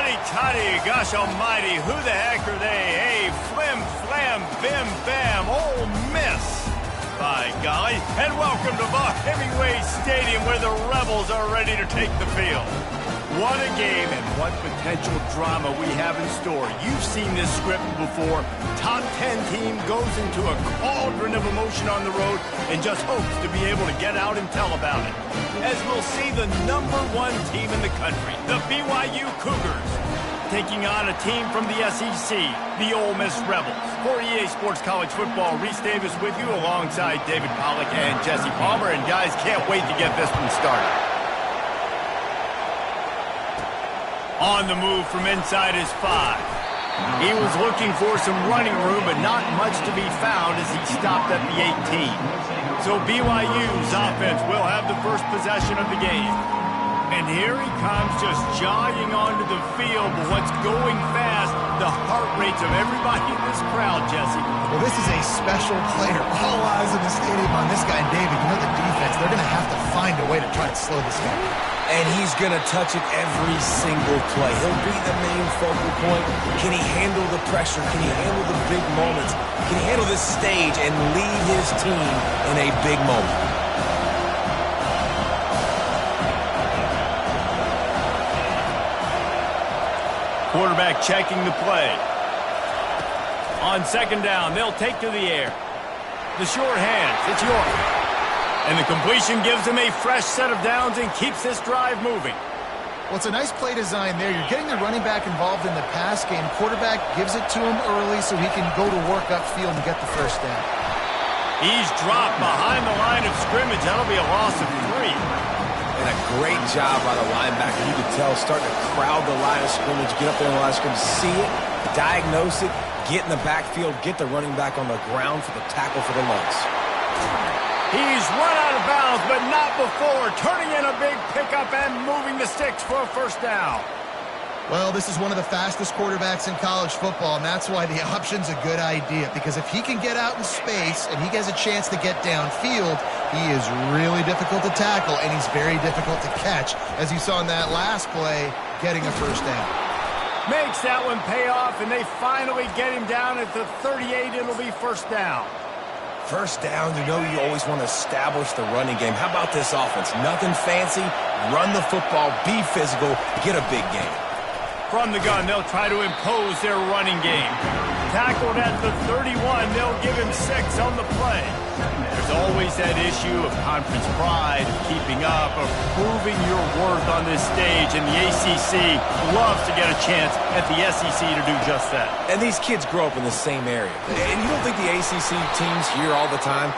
Hotty-toddy, gosh almighty, who the heck are they? Hey, flim, flam, bim, bam, Ole Miss. By golly, and welcome to Buck Heavyweight Stadium where the Rebels are ready to take the field. What a game and what potential drama we have in store. You've seen this script before. Top 10 team goes into a cauldron of emotion on the road and just hopes to be able to get out and tell about it. As we'll see the #1 team in the country, the BYU Cougars, taking on a team from the SEC, the Ole Miss Rebels. For EA Sports College Football, Reese Davis with you alongside David Pollack and Jesse Palmer. And guys, can't wait to get this one started. On the move from inside his 5. He was looking for some running room, but not much to be found as he stopped at the 18. So BYU's offense will have the first possession of the game. And here he comes just jogging onto the field. But what's going fast, the heart rates of everybody in this crowd, Jesse. Well, this is a special player. All eyes in the stadium on this guy, David. You know the defense, they're going to have to find a way to try to slow this guy. And he's going to touch it every single play. He'll be the main focal point. Can he handle the pressure? Can he handle the big moments? Can he handle this stage and lead his team in a big moment? Quarterback checking the play. On second down, they'll take to the air. The short hands, it's York. And the completion gives him a fresh set of downs and keeps this drive moving. Well, it's a nice play design there. You're getting the running back involved in the pass game. Quarterback gives it to him early so he can go to work upfield and get the first down. He's dropped behind the line of scrimmage. That'll be a loss of 3. And a great job by the linebacker. You could tell starting to crowd the line of scrimmage, get up there in the line of scrimmage, see it, diagnose it, get in the backfield, get the running back on the ground for the tackle for the loss. He's run out of bounds, but not before. Turning in a big pickup and moving the sticks for a first down. Well, this is one of the fastest quarterbacks in college football, and that's why the option's a good idea. Because if he can get out in space and he has a chance to get downfield, he is really difficult to tackle, and he's very difficult to catch. As you saw in that last play, getting a first down. Makes that one pay off, and they finally get him down at the 38. It'll be first down. First down, you know you always want to establish the running game. How about this offense? Nothing fancy. Run the football, be physical, get a big game. From the gun, they'll try to impose their running game. Tackled at the 31, they'll give him 6 on the play. There's always that issue of conference pride, of keeping up, of proving your worth on this stage, and the ACC loves to get a chance at the SEC to do just that. And these kids grow up in the same area. And you don't think the ACC teams hear all the time,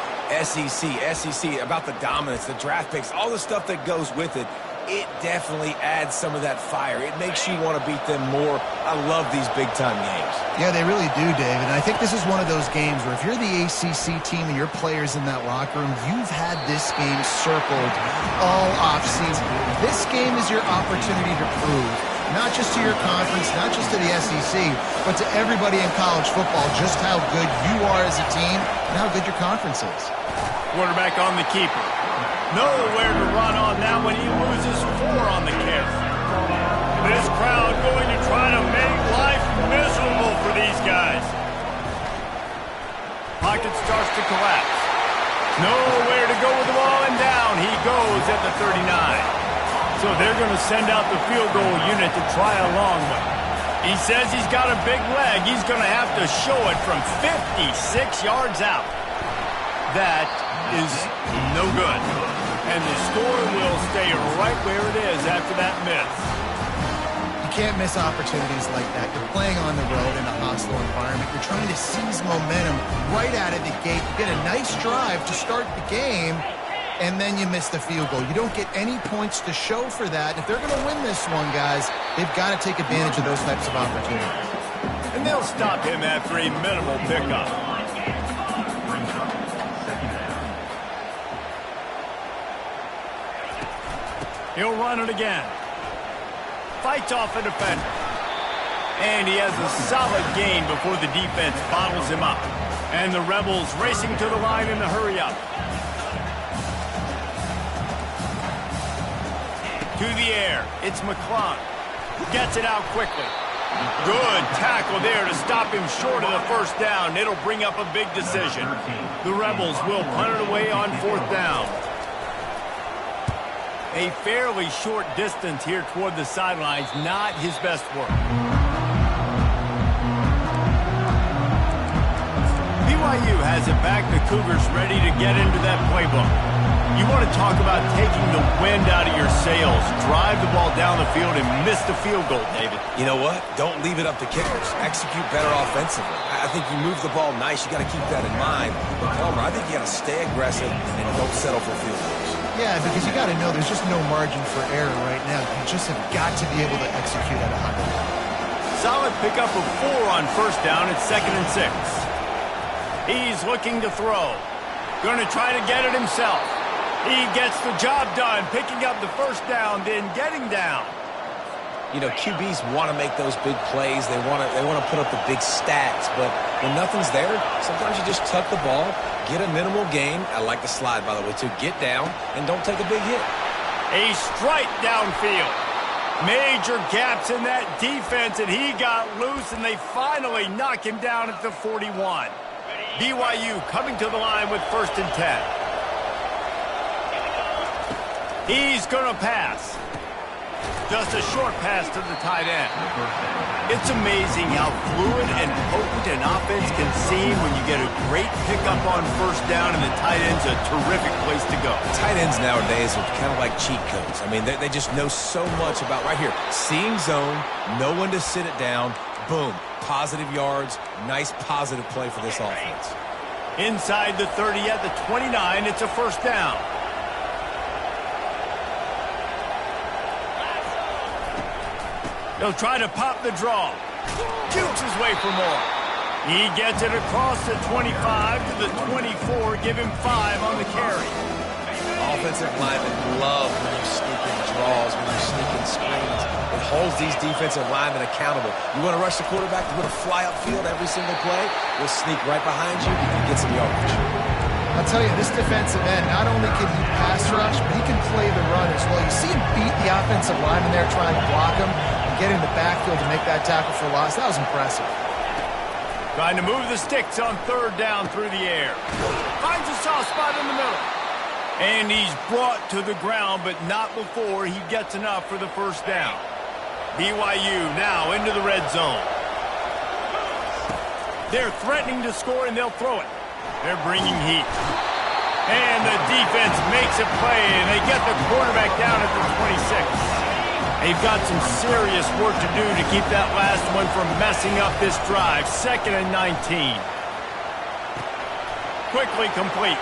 SEC, about the dominance, the draft picks, all the stuff that goes with it. It definitely adds some of that fire. It makes you want to beat them more. I love these big-time games. Yeah, they really do, David. And I think this is one of those games where if you're the ACC team and your players in that locker room, you've had this game circled all offseason. This game is your opportunity to prove, not just to your conference, not just to the SEC, but to everybody in college football, just how good you are as a team and how good your conference is. Quarterback on the keeper. Nowhere to run on that when he loses 4 on the carry. This crowd going to try to make life miserable for these guys. Pocket starts to collapse. Nowhere to go with the ball, and down he goes at the 39. So they're going to send out the field goal unit to try a long one. He says he's got a big leg. He's going to have to show it from 56 yards out. That is no good. And the score will stay right where it is after that miss. You can't miss opportunities like that. You're playing on the road in a hostile environment. You're trying to seize momentum right out of the gate. You get a nice drive to start the game, and then you miss the field goal. You don't get any points to show for that. If they're going to win this one, guys, they've got to take advantage of those types of opportunities. And they'll stop him after a minimal pickup. He'll run it again. Fights off a defender. And he has a solid gain before the defense bottles him up. And the Rebels racing to the line in the hurry up. To the air. It's McClung. Gets it out quickly. Good tackle there to stop him short of the first down. It'll bring up a big decision. The Rebels will punt it away on 4th down. A fairly short distance here toward the sidelines, not his best work. BYU has it back. The Cougars ready to get into that playbook. You want to talk about taking the wind out of your sails. Drive the ball down the field and miss the field goal, David. You know what? Don't leave it up to kickers. Execute better offensively. I think you move the ball nice. You got to keep that in mind. But, Palmer, I think you got to stay aggressive and don't settle for field goals. Yeah, because you got to know there's just no margin for error right now. You just have got to be able to execute at a high level. Solid pickup of 4 on 1st down. It's 2nd and 6. He's looking to throw. Going to try to get it himself. He gets the job done, picking up the 1st down, then getting down. You know, QBs want to make those big plays. They want to put up the big stats. But when nothing's there, sometimes you just tuck the ball, get a minimal gain. I like the slide, by the way, to get down and don't take a big hit. A strike downfield. Major gaps in that defense, and he got loose, and they finally knock him down at the 41. BYU coming to the line with 1st and 10. He's going to pass. Just a short pass to the tight end. It's amazing how fluid and potent an offense can seem when you get a great pickup on 1st down, and the tight end's a terrific place to go. Tight ends nowadays are kind of like cheat codes. I mean, they just know so much about, right here, seeing zone, know when to sit it down, boom, positive yards, nice positive play for this offense. Inside the 30 at the 29, it's a 1st down. He'll try to pop the draw. Shoots his way for more. He gets it across the 25 to the 24. Give him 5 on the carry. Offensive linemen love when you sneak in draws, when you sneak in screens. It holds these defensive linemen accountable. You want to rush the quarterback, you want to fly upfield every single play, we'll sneak right behind you and get some yardage. I'll tell you, this defensive end, not only can he pass rush, but he can play the run as well. You see him beat the offensive lineman there trying to block him and get in the backfield to make that tackle for loss. That was impressive. Trying to move the sticks on 3rd down through the air. Finds a soft spot in the middle. And he's brought to the ground, but not before he gets enough for the 1st down. BYU now into the red zone. They're threatening to score, and they'll throw it. They're bringing heat. And the defense makes a play, and they get the quarterback down at the 26. They've got some serious work to do to keep that last one from messing up this drive. 2nd and 19. Quickly complete.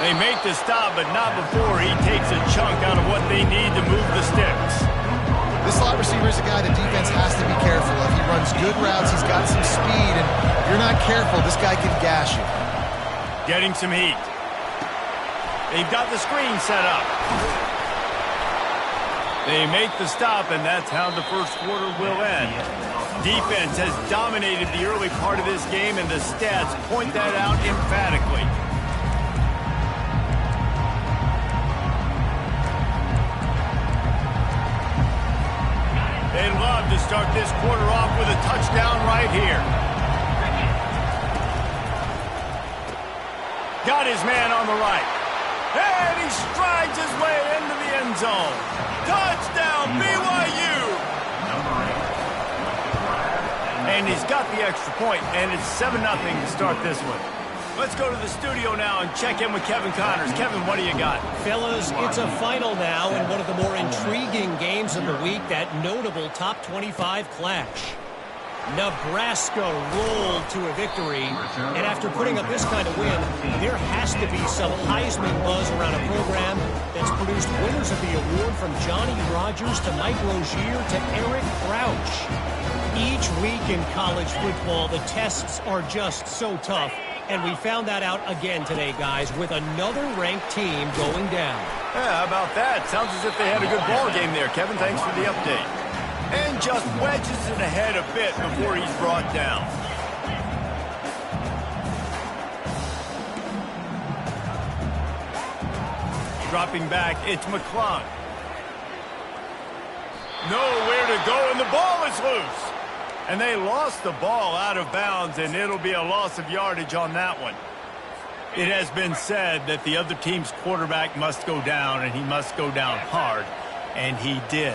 They make the stop, but not before he takes a chunk out of what they need to move the sticks. This slot receiver is a guy the defense has to be careful of. He runs good routes, he's got some speed, and if you're not careful, this guy can gash you. Getting some heat. They've got the screen set up. They make the stop, and that's how the 1st quarter will end. Defense has dominated the early part of this game, and the stats point that out emphatically. They'd love to start this quarter off with a touchdown right here. Got his man on the right. And he strides his way into the end zone. Touchdown, BYU! And he's got the extra point, and it's 7-0 to start this one. Let's go to the studio now and check in with Kevin Connors. Kevin, what do you got? Fellas, it's a final now in one of the more intriguing games of the week, that notable top 25 clash. Nebraska rolled to a victory, and after putting up this kind of win, there has to be some Heisman buzz around a program that's produced winners of the award from Johnny Rodgers to Mike Rozier to Eric Crouch. Each week in college football, the tests are just so tough. And we found that out again today, guys, with another ranked team going down. Yeah, how about that? Sounds as if they had a good ball game there, Kevin. Thanks for the update. And just wedges it ahead a bit before he's brought down. Dropping back, it's McClung. Nowhere to go, and the ball is loose. And they lost the ball out of bounds, and it'll be a loss of yardage on that one. It has been said that the other team's quarterback must go down, and he must go down hard. And he did.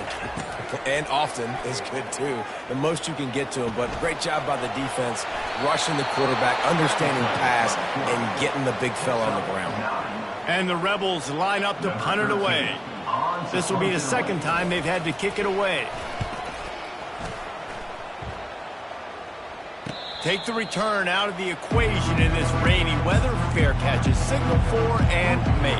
And often is good, too. The most you can get to him, but great job by the defense, rushing the quarterback, understanding pass, and getting the big fella on the ground. And the Rebels line up to punt it away. This will be the second time they've had to kick it away. Take the return out of the equation in this rainy weather. Fair catches signaled for and made.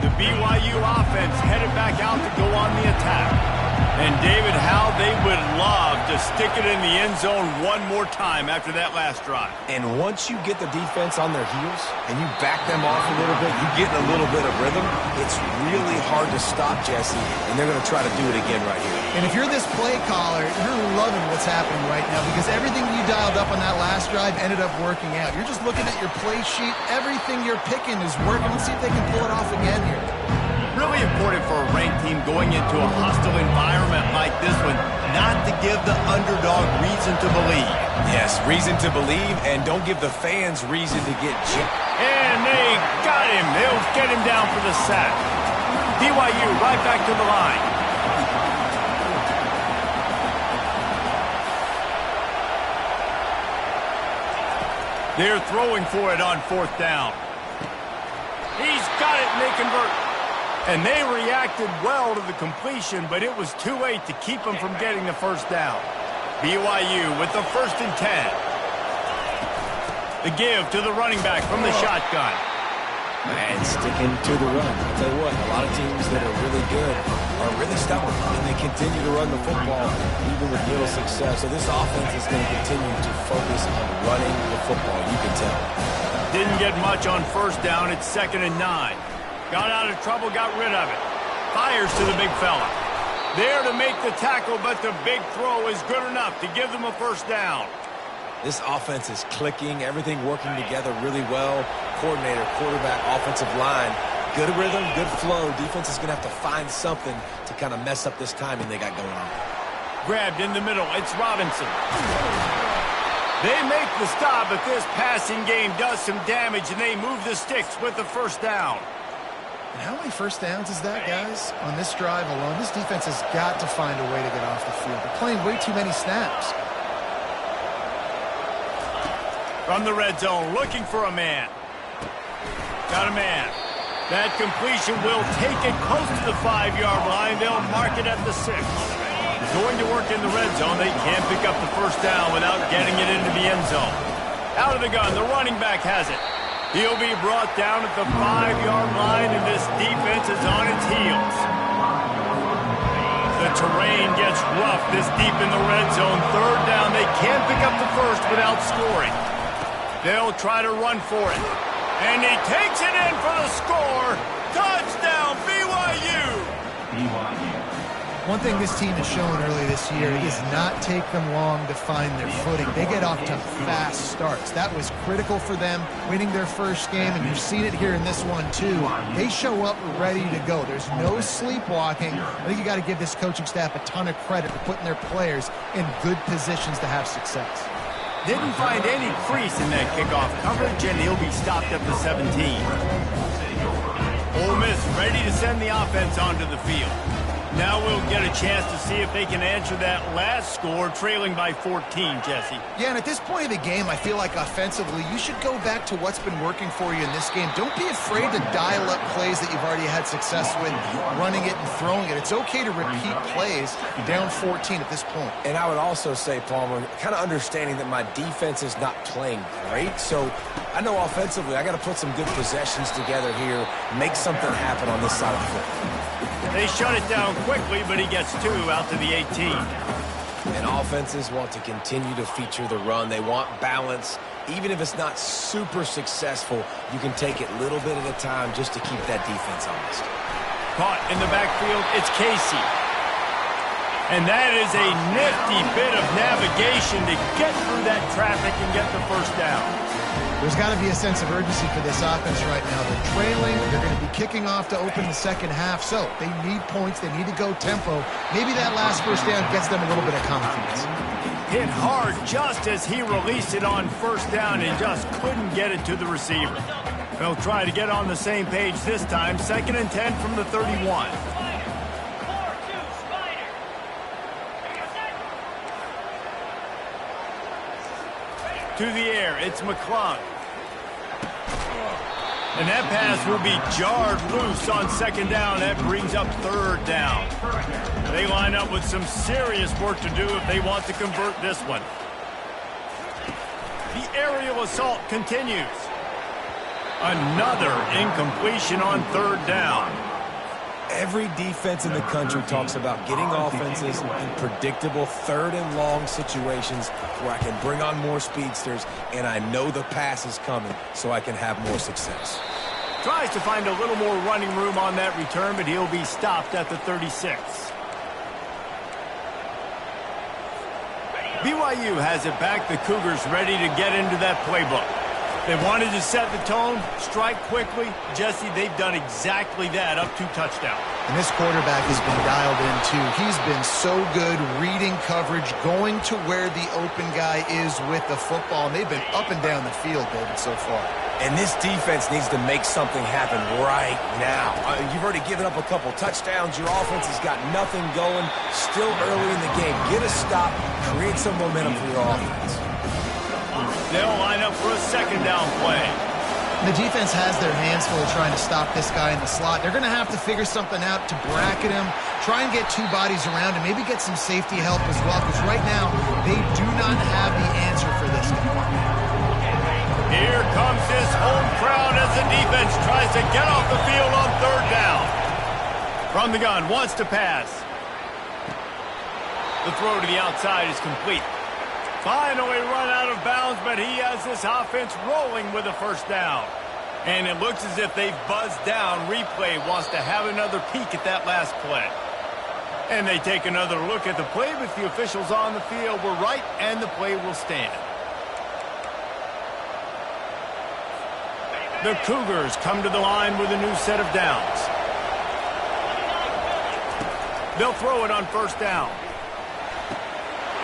The BYU offense headed back out to go on the attack. And, David, how they would love to stick it in the end zone one more time after that last drive. And once you get the defense on their heels and you back them off a little bit, you get in a little bit of rhythm, it's really hard to stop, Jesse, and they're going to try to do it again right here. And if you're this play caller, you're loving what's happening right now because everything you dialed up on that last drive ended up working out. You're just looking at your play sheet. Everything you're picking is working. Let's see if they can pull it off again here. Really important for a ranked team going into a hostile environment like this one not to give the underdog reason to believe. Yes, reason to believe, and don't give the fans reason to get jipped. And they got him. They'll get him down for the sack. BYU right back to the line. They're throwing for it on fourth down. He's got it, and they convert. And they reacted well to the completion, but it was too late to keep them from getting the first down. BYU with the 1st and 10. The give to the running back from the shotgun. And sticking to the run. I'll tell you what, a lot of teams that are really good are really stubborn, and they continue to run the football even with little success. So this offense is going to continue to focus on running the football, you can tell. Didn't get much on first down. It's 2nd and 9. Got out of trouble, got rid of it. Fires to the big fella. There to make the tackle, but the big throw is good enough to give them a first down. This offense is clicking, everything working together really well. Coordinator, quarterback, offensive line. Good rhythm, good flow. Defense is going to have to find something to kind of mess up this timing they got going on. Grabbed in the middle. It's Robinson. They make the stop, but this passing game does some damage, and they move the sticks with the first down. And how many first downs is that, guys, on this drive alone? This defense has got to find a way to get off the field. They're playing way too many snaps. From the red zone, looking for a man. Got a man. That completion will take it close to the 5-yard line. They'll mark it at the 6. Going to work in the red zone. They can't pick up the first down without getting it into the end zone. Out of the gun, the running back has it. He'll be brought down at the 5-yard line, and this defense is on its heels. The terrain gets rough this deep in the red zone. 3rd down, they can't pick up the first without scoring. They'll try to run for it. And he takes it in for the score. Touchdown, BYU! One thing this team has shown early this year is not take them long to find their footing. They get off to fast starts. That was critical for them, winning their first game, and you've seen it here in this one, too. They show up ready to go. There's no sleepwalking. I think you got to give this coaching staff a ton of credit for putting their players in good positions to have success. Didn't find any crease in that kickoff coverage, and he'll be stopped at the 17. Ole Miss ready to send the offense onto the field. Now we'll get a chance to see if they can answer that last score, trailing by 14, Jesse. Yeah, and at this point of the game, I feel like offensively, you should go back to what's been working for you in this game. Don't be afraid to dial up plays that you've already had success with, running it and throwing it. It's okay to repeat plays down 14 at this point. And I would also say, Palmer, kind of understanding that my defense is not playing great, so I know offensively I got to put some good possessions together here, make something happen on this side of the football. They shut it down quickly, but he gets 2 out to the 18. And offenses want to continue to feature the run. They want balance. Even if it's not super successful, you can take it little bit at a time just to keep that defense honest. Caught in the backfield, it's Casey. And that is a nifty bit of navigation to get through that traffic and get the first down. There's got to be a sense of urgency for this offense right now. They're trailing. They're going to be kicking off to open the second half. So they need points. They need to go tempo. Maybe that last first down gets them a little bit of confidence. Hit hard just as he released it on first down and just couldn't get it to the receiver. They'll try to get on the same page this time. 2nd and 10 from the 31. To the air, it's McClung. And that pass will be jarred loose on 2nd down. That brings up 3rd down. They line up with some serious work to do if they want to convert this one. The aerial assault continues. Another incompletion on 3rd down. Every defense in the country talks about getting offenses in predictable 3rd and long situations where I can bring on more speedsters and I know the pass is coming so I can have more success. Tries to find a little more running room on that return, but he'll be stopped at the 36. BYU has it back. The Cougars ready to get into that playbook. They wanted to set the tone, strike quickly. Jesse, they've done exactly that, up 2 touchdowns. And this quarterback has been dialed in, too. He's been so good reading coverage, going to where the open guy is with the football. And they've been up and down the field, David, so far. And this defense needs to make something happen right now. You've already given up a couple touchdowns. Your offense has got nothing going. Still early in the game. Get a stop. Create some momentum for your offense. They'll line up for a 2nd down play. The defense has their hands full trying to stop this guy in the slot. They're going to have to figure something out to bracket him, try and get 2 bodies around him, maybe get some safety help as well, because right now they do not have the answer for this guy. Here comes this home crowd as the defense tries to get off the field on 3rd down. From the gun, wants to pass. The throw to the outside is complete. Finally run out of bounds, but he has this offense rolling with a 1st down. And it looks as if they've buzzed down. Replay wants to have another peek at that last play. And they take another look at the play, but the officials on the field were right, and the play will stand. The Cougars come to the line with a new set of downs. They'll throw it on 1st down.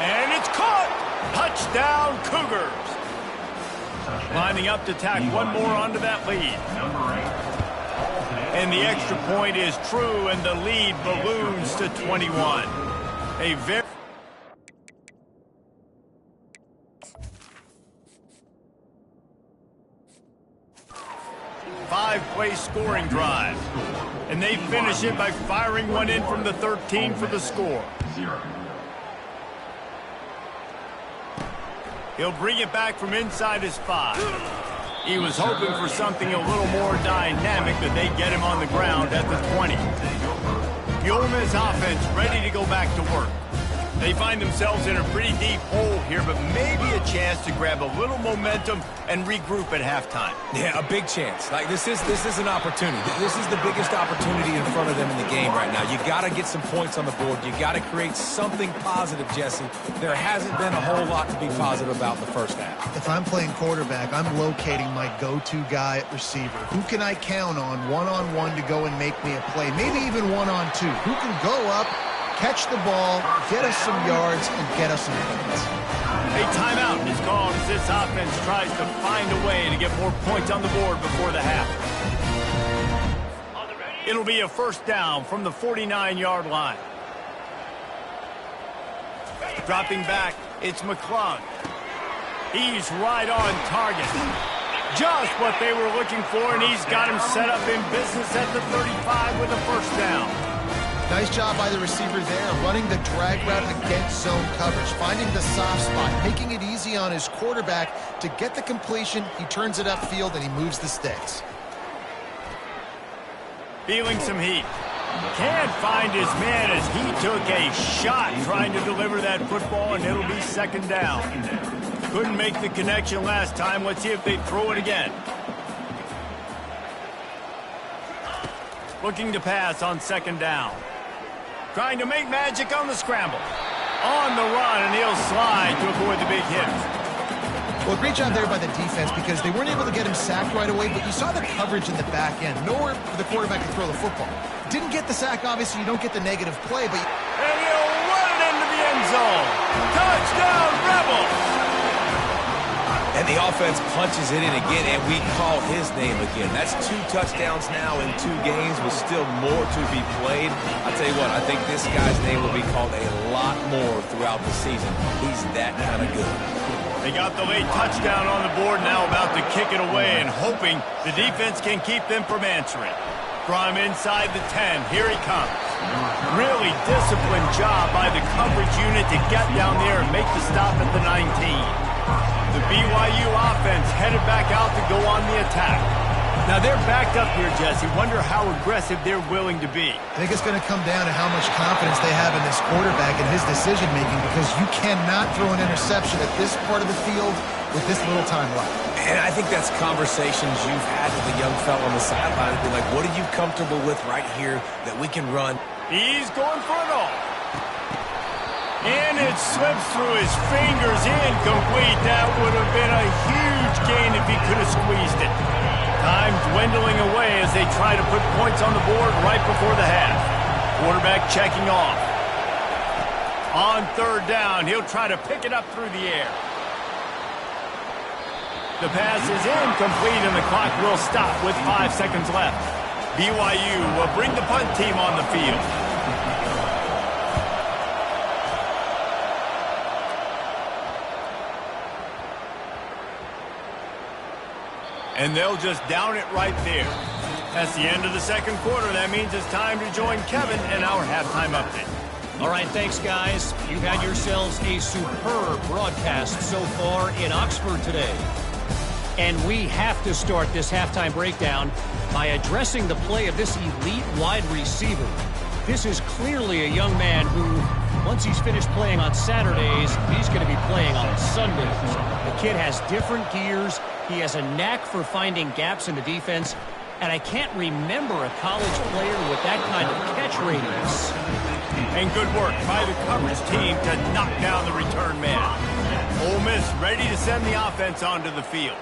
And it's caught! Touchdown, Cougars. Lining up to tack one more onto that lead. And the extra point is true, and the lead balloons to 21. A very... five-play scoring drive. And they finish it by firing one in from the 13 for the score. He'll bring it back from inside his 5. He was hoping for something a little more dynamic, but they get him on the ground at the 20. The Ole Miss offense ready to go back to work. They find themselves in a pretty deep hole here, but maybe a chance to grab a little momentum and regroup at halftime. Yeah, a big chance. Like this is an opportunity. This is the biggest opportunity in front of them in the game right now. You got to get some points on the board. You got to create something positive, Jesse. There hasn't been a whole lot to be positive about in the 1st half. If I'm playing quarterback, I'm locating my go-to guy at receiver. Who can I count on one-on-one to go and make me a play? Maybe even one-on-two. Who can go up, catch the ball, get us some yards, and get us some points. A timeout is called as this offense tries to find a way to get more points on the board before the half. It'll be a 1st down from the 49-yard line. Dropping back, it's McClung. He's right on target. Just what they were looking for, and he's got him set up in business at the 35 with a 1st down. Nice job by the receiver there, running the drag route against zone coverage, finding the soft spot, making it easy on his quarterback to get the completion. He turns it upfield, and he moves the sticks. Feeling some heat. Can't find his man as he took a shot trying to deliver that football, and it'll be 2nd down. Couldn't make the connection last time. Let's see if they throw it again. Looking to pass on 2nd down. Trying to make magic on the scramble. On the run, and he'll slide to avoid the big hit. Well, great job there by the defense because they weren't able to get him sacked right away, but you saw the coverage in the back end. Nowhere for the quarterback to throw the football. Didn't get the sack, obviously. You don't get the negative play, but... And he'll run it into the end zone. Touchdown, Rebels! And the offense punches it in again, and we call his name again. That's 2 touchdowns now in 2 games with still more to be played. I'll tell you what, I think this guy's name will be called a lot more throughout the season. He's that kind of good. They got the late touchdown on the board, now about to kick it away and hoping the defense can keep them from answering. From inside the 10, here he comes. Really disciplined job by the coverage unit to get down there and make the stop at the 19. The BYU offense headed back out to go on the attack. Now they're backed up here, Jesse. Wonder how aggressive they're willing to be. I think it's going to come down to how much confidence they have in this quarterback and his decision-making because you cannot throw an interception at this part of the field with this little time left. And I think that's conversations you've had with the young fellow on the sideline. Be like, what are you comfortable with right here that we can run? He's going for it all. And it slips through his fingers, incomplete. That would have been a huge gain if he could have squeezed it. Time dwindling away as they try to put points on the board right before the half. Quarterback checking off. On 3rd down, he'll try to pick it up through the air. The pass is incomplete and the clock will stop with 5 seconds left. BYU will bring the punt team on the field. And they'll just down it right there. That's the end of the 2nd quarter. That means it's time to join Kevin in our halftime update. All right, thanks, guys. You've had yourselves a superb broadcast so far in Oxford today. And we have to start this halftime breakdown by addressing the play of this elite wide receiver. This is clearly a young man who, once he's finished playing on Saturdays, he's going to be playing on Sundays. The kid has different gears. He has a knack for finding gaps in the defense. And I can't remember a college player with that kind of catch radius. And good work by the coverage team to knock down the return man. Ole Miss ready to send the offense onto the field.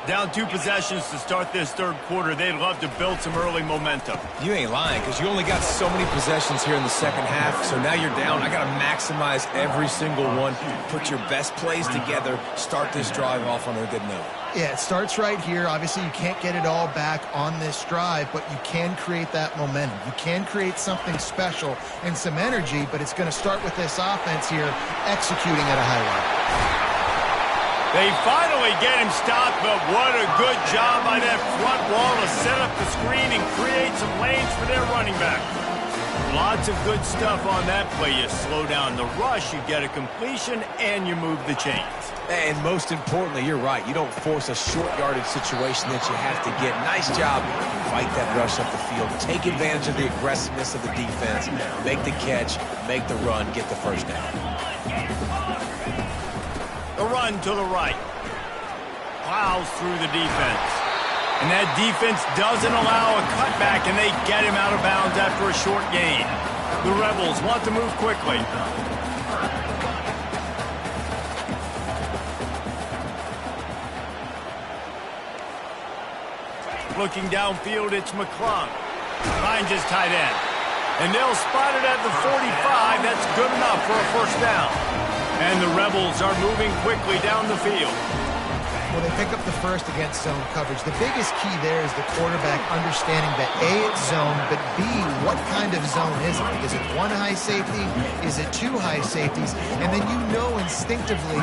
Down 2 possessions to start this 3rd quarter. They'd love to build some early momentum. You ain't lying because you only got so many possessions here in the 2nd half. So now you're down. I got to maximize every single one. Put your best plays together. Start this drive off on a good note. Yeah, it starts right here. Obviously, you can't get it all back on this drive, but you can create that momentum. You can create something special and some energy, but it's going to start with this offense here executing at a high level. They finally get him stopped, but what a good job by that front wall to set up the screen and create some lanes for their running back. Lots of good stuff on that play. You slow down the rush, you get a completion, and you move the chains. And most importantly, you're right. You don't force a short yardage situation that you have to get. Nice job. Fight that rush up the field. Take advantage of the aggressiveness of the defense. Make the catch, make the run, get the 1st down. The run to the right. Plows through the defense. And that defense doesn't allow a cutback, and they get him out of bounds after a short gain. The Rebels want to move quickly. Looking downfield, it's McClung. Finds his tight end. And they'll spot it at the 45. That's good enough for a 1st down. And the Rebels are moving quickly down the field. Well, they pick up the 1st against zone coverage. The biggest key there is the quarterback understanding that A, it's zone, but B, what kind of zone is it? Is it 1 high safety? Is it 2 high safeties? And then you know instinctively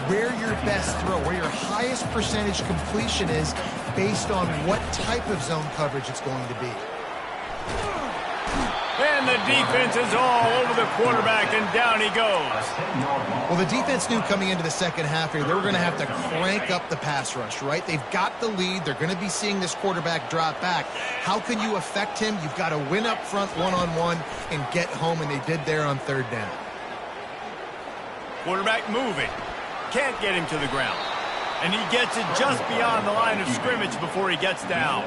where your best throw, where your highest percentage completion is based on what type of zone coverage it's going to be. And the defense is all over the quarterback, and down he goes. Well, the defense knew coming into the 2nd half here, they were going to have to crank up the pass rush, right? They've got the lead. They're going to be seeing this quarterback drop back. How can you affect him? You've got to win up front one-on-one and get home, and they did there on 3rd down. Quarterback moving. Can't get him to the ground. And he gets it just beyond the line of scrimmage before he gets down.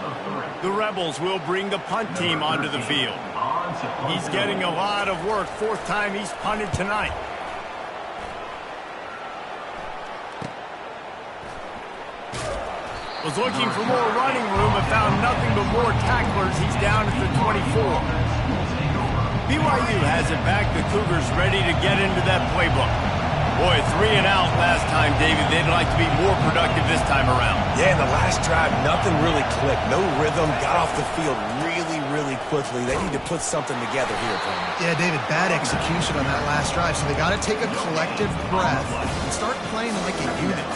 The Rebels will bring the punt team onto the field. He's getting a lot of work. 4th time he's punted tonight. Was looking for more running room but found nothing but more tacklers. He's down at the 24. BYU has it back. The Cougars ready to get into that playbook. Boy, 3 and out last time, David. They'd like to be more productive this time around. Yeah, in the last drive, nothing really clicked. No rhythm. Got off the field really quickly. They need to put something together here, Coleman. Yeah, David, bad execution on that last drive. So they got to take a collective breath and start playing like a unit.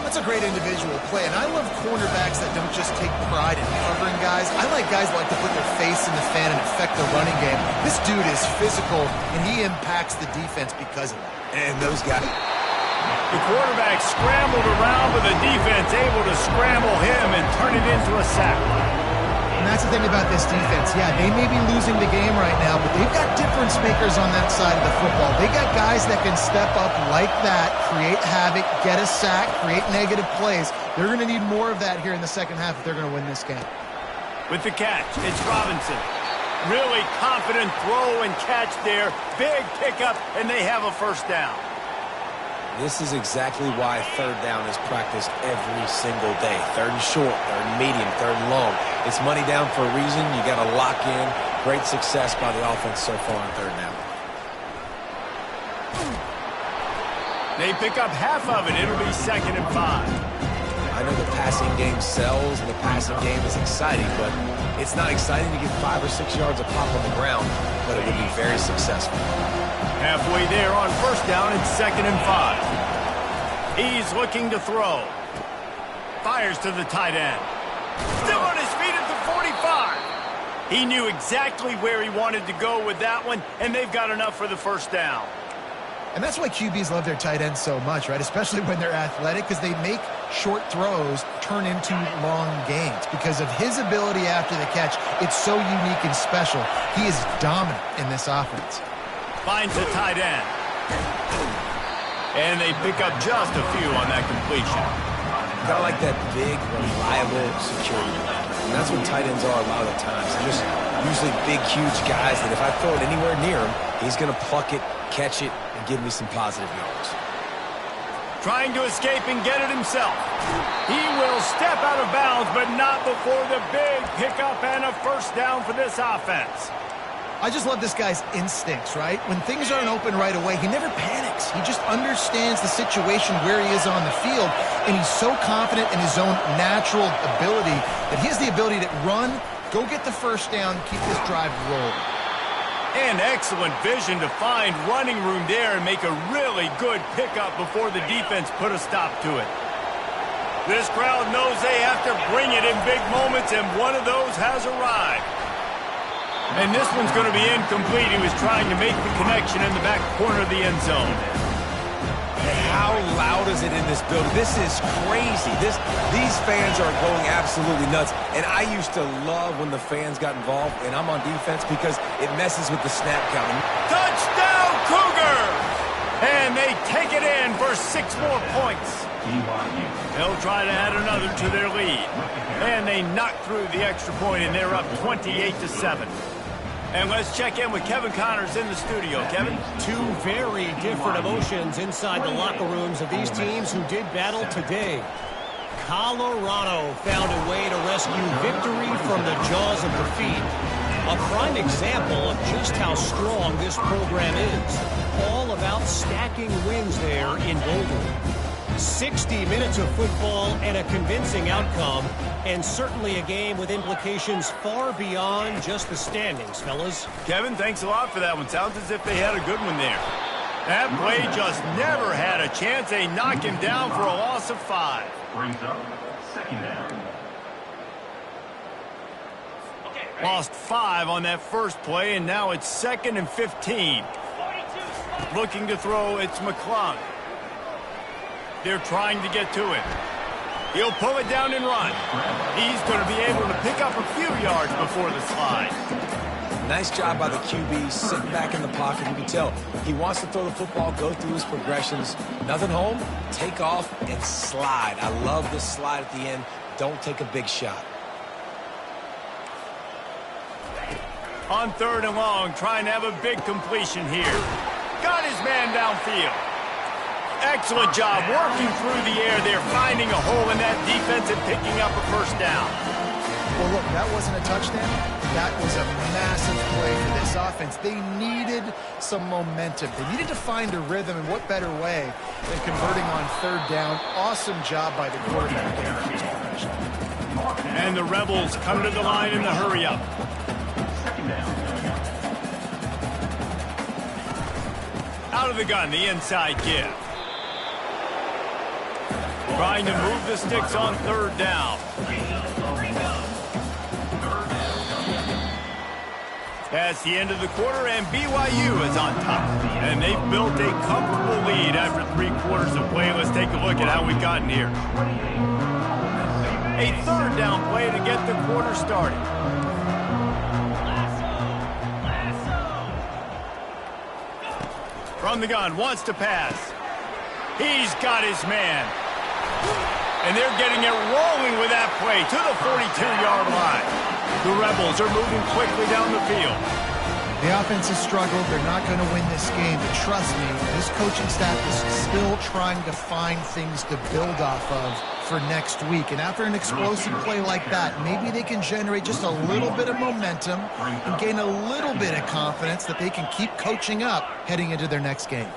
That's a great individual play, and I love cornerbacks that don't just take pride in covering guys. I like guys that like to put their face in the fan and affect the running game. This dude is physical, and he impacts the defense because of it. And those guys... The quarterback scrambled around, but the defense able to scramble him and turn it into a sack. And that's the thing about this defense. Yeah, they may be losing the game right now, but they've got difference makers on that side of the football. They got guys that can step up like that, create havoc, get a sack, create negative plays. They're going to need more of that here in the second half if they're going to win this game. With the catch, it's Robinson. Really confident throw and catch there. Big pickup, and they have a first down. This is exactly why third down is practiced every single day. Third and short, third and medium, third and long. It's money down for a reason. You got to lock in. Great success by the offense so far on third down. They pick up half of it. It'll be 2nd and 5. I know the passing game sells and the passing game is exciting, but it's not exciting to get 5 or 6 yards of pop on the ground, but it would be very successful. Halfway there on first down, it's 2nd and 5. He's looking to throw. Fires to the tight end. Still on his feet at the 45. He knew exactly where he wanted to go with that one, and they've got enough for the first down. And that's why QBs love their tight ends so much, right? Especially when they're athletic, because they make short throws turn into long gains. Because of his ability after the catch, it's so unique and special. He is dominant in this offense. Finds the tight end. And they pick up just a few on that completion. Kind of like that big, reliable security blanket. And that's what tight ends are a lot of the times. They're just usually big, huge guys that if I throw it anywhere near him, he's going to pluck it, catch it, and give me some positive yards. Trying to escape and get it himself. He will step out of bounds, but not before the big pickup and a first down for this offense. I just love this guy's instincts, right? When things aren't open right away, he never panics. He just understands the situation where he is on the field, and he's so confident in his own natural ability that he has the ability to run, go get the first down, keep this drive rolling. And excellent vision to find running room there and make a really good pickup before the defense put a stop to it. This crowd knows they have to bring it in big moments, and one of those has arrived. And this one's going to be incomplete. He was trying to make the connection in the back corner of the end zone. And how loud is it in this building? This is crazy. These fans are going absolutely nuts. And I used to love when the fans got involved, and I'm on defense because it messes with the snap count. Touchdown, Cougars! And they take it in for 6 more points. They'll try to add another to their lead. And they knock through the extra point, and they're up 28-7. And let's check in with Kevin Connors in the studio. Kevin? 2 very different emotions inside the locker rooms of these teams who did battle today. Colorado found a way to rescue victory from the jaws of defeat. A prime example of just how strong this program is. All about stacking wins there in Boulder. 60 minutes of football and a convincing outcome, and certainly a game with implications far beyond just the standings, fellas. Kevin, thanks a lot for that one. Sounds as if they had a good one there. That play just never had a chance. They knock him down for a loss of 5. Brings up 2nd down. Lost 5 on that first play, and now it's 2nd and 15. Looking to throw, it's McClung. They're trying to get to him. He'll pull it down and run. He's going to be able to pick up a few yards before the slide. Nice job by the QB, sitting back in the pocket. You can tell he wants to throw the football, go through his progressions. Nothing home, take off, and slide. I love the slide at the end. Don't take a big shot. On 3rd and long, trying to have a big completion here. Got his man downfield. Excellent job working through the air there, finding a hole in that defense and picking up a first down. Well, look, that wasn't a touchdown. That was a massive play for this offense. They needed some momentum. They needed to find a rhythm, and what better way than converting on third down. Awesome job by the quarterback. And the Rebels come to the line in the hurry-up. Out of the gun, the inside give. Trying to move the sticks on third down. That's the end of the quarter, and BYU is on top. And they've built a comfortable lead after 3 quarters of play. Let's take a look at how we've gotten here. A third down play to get the quarter started. From the gun, wants to pass. He's got his man. And they're getting it rolling with that play to the 42-yard line. The Rebels are moving quickly down the field. The offense has struggled. They're not going to win this game. But trust me, this coaching staff is still trying to find things to build off of for next week. And after an explosive play like that, maybe they can generate just a little bit of momentum and gain a little bit of confidence that they can keep coaching up heading into their next game.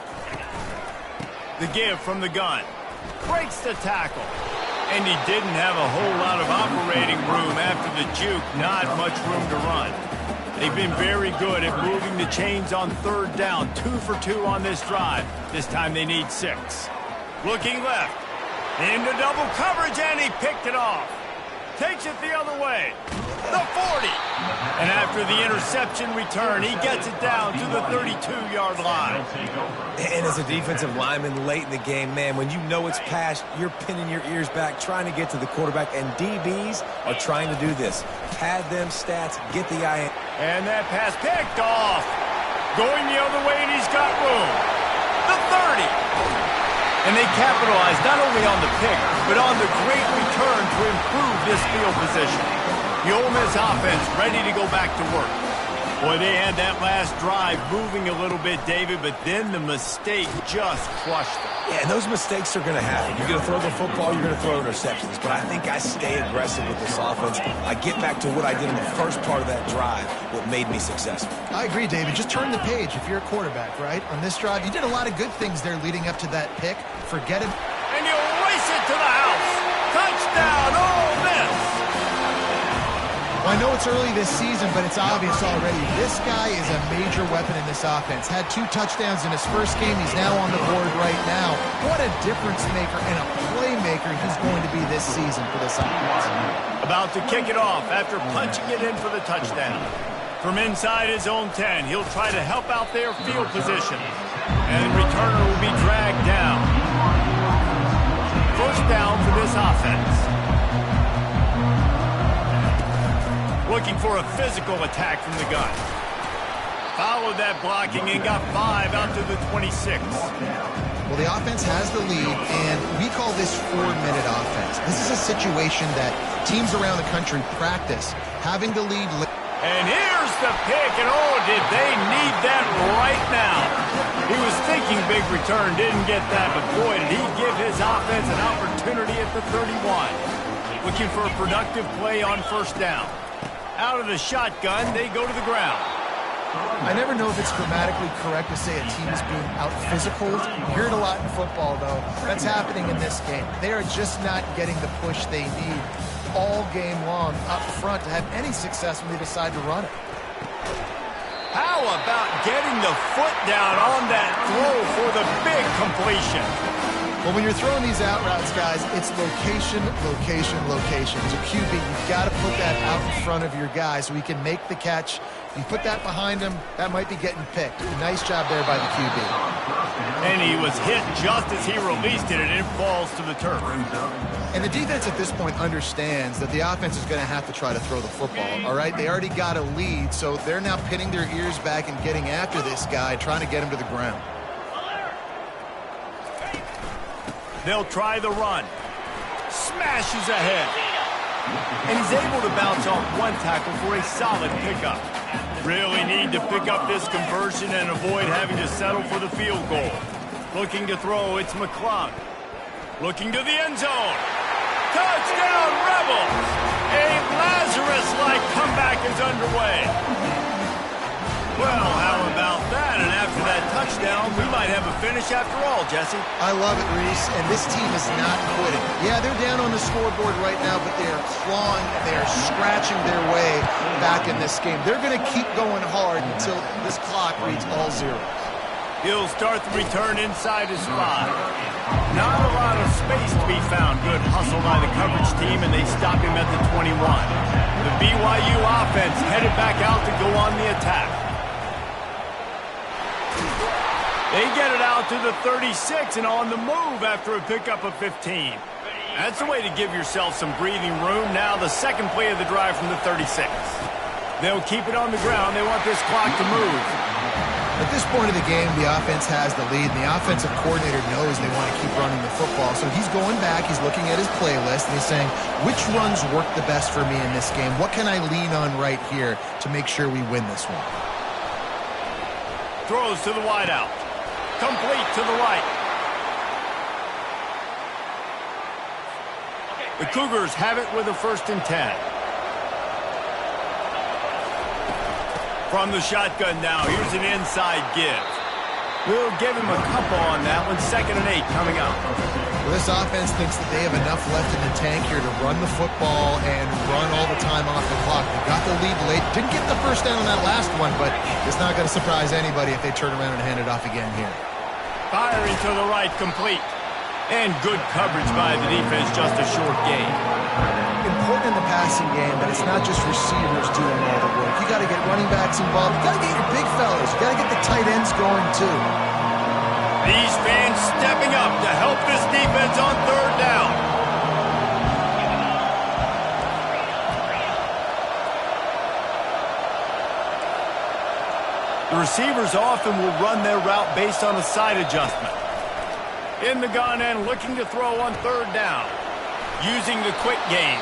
The give from the gun. Breaks the tackle. And he didn't have a whole lot of operating room after the juke. Not much room to run. They've been very good at moving the chains on third down. 2 for 2 on this drive. This time they need 6. Looking left. Into double coverage, and he picked it off. Takes it the other way. The 40. And after the interception return, he gets it down to the 32-yard line. And as a defensive lineman late in the game, man, when you know it's past, you're pinning your ears back, trying to get to the quarterback, and DBs are trying to do this. Pad them stats, get the eye in. And that pass picked off. Going the other way, and he's got room. The 30. And they capitalized not only on the pick, but on the great return to improve this field position. The Ole Miss offense ready to go back to work. Boy, they had that last drive moving a little bit, David, but then the mistake just crushed them. Yeah, and those mistakes are going to happen. You're going to throw the football, you're going to throw interceptions. But I think I stay aggressive with this offense. I get back to what I did in the first part of that drive, what made me successful. I agree, David. Just turn the page if you're a quarterback, right? On this drive, you did a lot of good things there leading up to that pick. Forget it. And you race it to the house. Touchdown, Ole Miss. Well, I know it's early this season, but it's obvious already. This guy is a major weapon in this offense. Had 2 touchdowns in his first game. He's now on the board right now. What a difference maker and a playmaker he's going to be this season for this offense. About to kick it off after punching it in for the touchdown. From inside his own 10, he'll try to help out their field position. And the returner will be dragged down. First down for this offense. Looking for a physical attack from the gun. Followed that blocking and got 5 out to the 26. Well, the offense has the lead, and we call this 4-minute offense. This is a situation that teams around the country practice, having the lead. And here's the pick, and oh, did they need that right now. He was thinking big return, didn't get that, but boy, did he give his offense an opportunity at the 31. Looking for a productive play on first down. Out of the shotgun, they go to the ground. I never know if it's grammatically correct to say a team is being out-physicaled. You hear it a lot in football, though. That's happening in this game. They are just not getting the push they need all game long up front to have any success when they decide to run it. How about getting the foot down on that throw for the big completion? Well, when you're throwing these out routes, guys, it's location, location, location. As a QB, you've got to put that out in front of your guy so he can make the catch. If you put that behind him, that might be getting picked. Nice job there by the QB. And he was hit just as he released it, and it falls to the turf. And the defense at this point understands that the offense is going to have to try to throw the football, all right? They already got a lead, so they're now pinning their ears back and getting after this guy, trying to get him to the ground. They'll try the run. Smashes ahead. And he's able to bounce off one tackle for a solid pickup. Really need to pick up this conversion and avoid having to settle for the field goal. Looking to throw, it's McClung. Looking to the end zone. Touchdown, Rebels! A Lazarus-like comeback is underway. Well, how about that? And after that touchdown, we might have a finish after all, Jesse. I love it, Reese, and this team is not quitting. Yeah, they're down on the scoreboard right now, but they are clawing, they are scratching their way back in this game. They're going to keep going hard until this clock reads all zeros. He'll start the return inside his 5. Not a lot of space to be found. Good hustle by the coverage team, and they stop him at the 21. The BYU offense headed back out to go on the attack. They get it out to the 36 and on the move after a pickup of 15. That's the way to give yourself some breathing room. Now the second play of the drive from the 36. They'll keep it on the ground. They want this clock to move. At this point of the game, the offense has the lead, and the offensive coordinator knows they want to keep running the football. So he's going back, he's looking at his playlist, and he's saying, which runs work the best for me in this game? What can I lean on right here to make sure we win this one? Throws to the wideout. Complete to the right. The Cougars have it with a 1st and 10. From the shotgun now, here's an inside give. We'll give him a couple on that one. 2nd and 8 coming up. Well, this offense thinks that they have enough left in the tank here to run the football and run all the time off the clock. They got the lead late. Didn't get the first down on that last one, but it's not going to surprise anybody if they turn around and hand it off again here. Firing to the right, complete. And good coverage by the defense, just a short gain. Important in the passing game that it's not just receivers doing all the work. You got to get running backs involved. You got to get your big fellas. You got to get the tight ends going too. These fans stepping up to help this defense on 3rd down. The receivers often will run their route based on a side adjustment. In the gun and looking to throw on 3rd down. Using the quick game.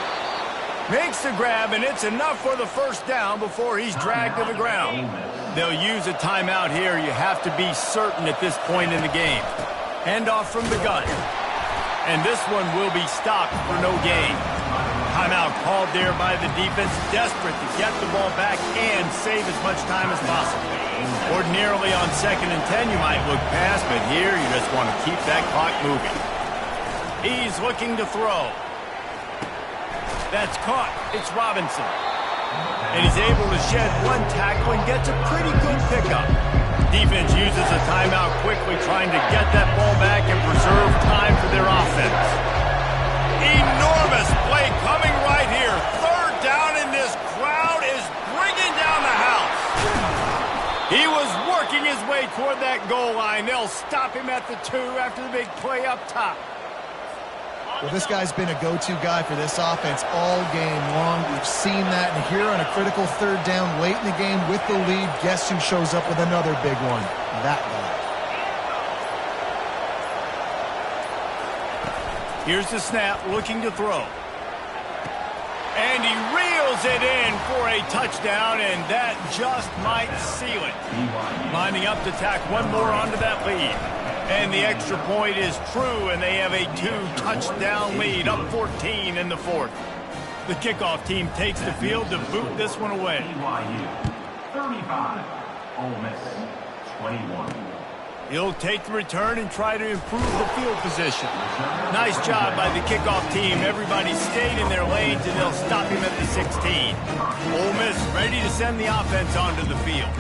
Makes the grab, and it's enough for the 1st down before he's dragged to the ground. They'll use a timeout here. You have to be certain at this point in the game. Handoff from the gun. And this one will be stopped for no gain. Timeout called there by the defense, desperate to get the ball back and save as much time as possible. Ordinarily on 2nd and 10, you might look past, but here you just want to keep that clock moving. He's looking to throw. That's caught. It's Robinson. And he's able to shed one tackle and gets a pretty good pickup. Defense uses a timeout quickly, trying to get that ball back and preserve time for their offense. Enormous play coming right here. 3rd down, and this crowd is bringing down the house. He was working his way toward that goal line. They'll stop him at the 2 after the big play up top. Well, this guy's been a go-to guy for this offense all game long. We've seen that, and here on a critical 3rd down late in the game with the lead, guess who shows up with another big one? That guy. Here's the snap, looking to throw. And he reels it in for a touchdown, and that just might seal it. Lining up to tack one more onto that lead. And the extra point is true, and they have a 2-touchdown lead, up 14 in the 4th. The kickoff team takes the field to boot this one away. BYU 35, Ole Miss 21. He'll take the return and try to improve the field position. Nice job by the kickoff team. Everybody stayed in their lanes, and they'll stop him at the 16. Ole Miss ready to send the offense onto the field.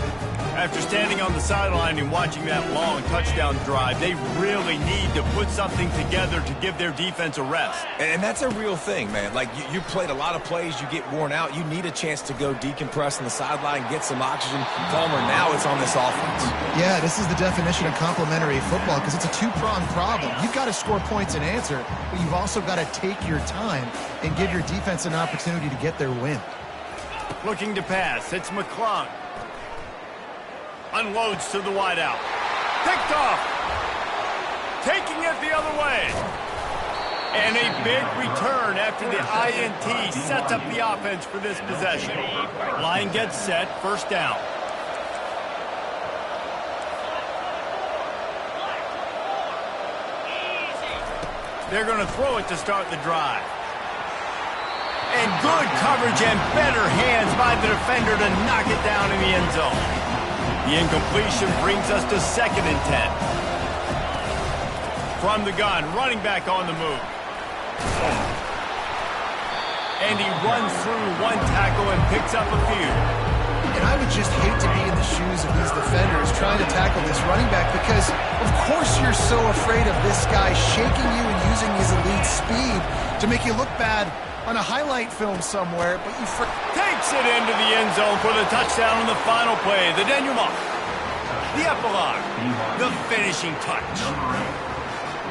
After standing on the sideline and watching that long touchdown drive, they really need to put something together to give their defense a rest. And that's a real thing, man. Like, you played a lot of plays, you get worn out. You need a chance to go decompress on the sideline, get some oxygen. Palmer, now it's on this offense. Yeah, this is the definition of complementary football because it's a 2-pronged problem. You've got to score points and answer, but you've also got to take your time and give your defense an opportunity to get their win. Looking to pass, it's McClung. Unloads to the wideout. Picked off. Taking it the other way. And a big return after the INT sets up the offense for this possession. Line gets set, 1st down. They're going to throw it to start the drive. And good coverage and better hands by the defender to knock it down in the end zone. The incompletion brings us to 2nd and 10. From the gun, running back on the move. And he runs through one tackle and picks up a few. And I would just hate to be in the shoes of these defenders trying to tackle this running back because, of course, you're so afraid of this guy shaking you and using his elite speed to make you look bad on a highlight film somewhere, but takes it into the end zone for the touchdown on the final play. The denouement, the epilogue, the finishing touch.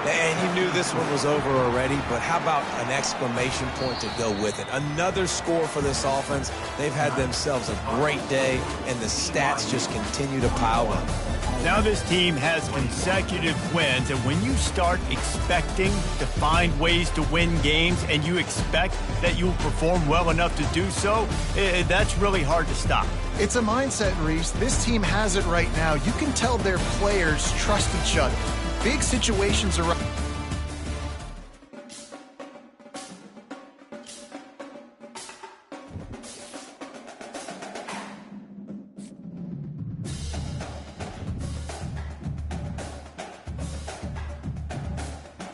And you knew this one was over already, but how about an exclamation point to go with it? Another score for this offense. They've had themselves a great day, and the stats just continue to pile up. Now this team has consecutive wins, and when you start expecting to find ways to win games and you expect that you'll perform well enough to do so, that's really hard to stop. It's a mindset, Reese. This team has it right now. You can tell their players trust each other. Big situations are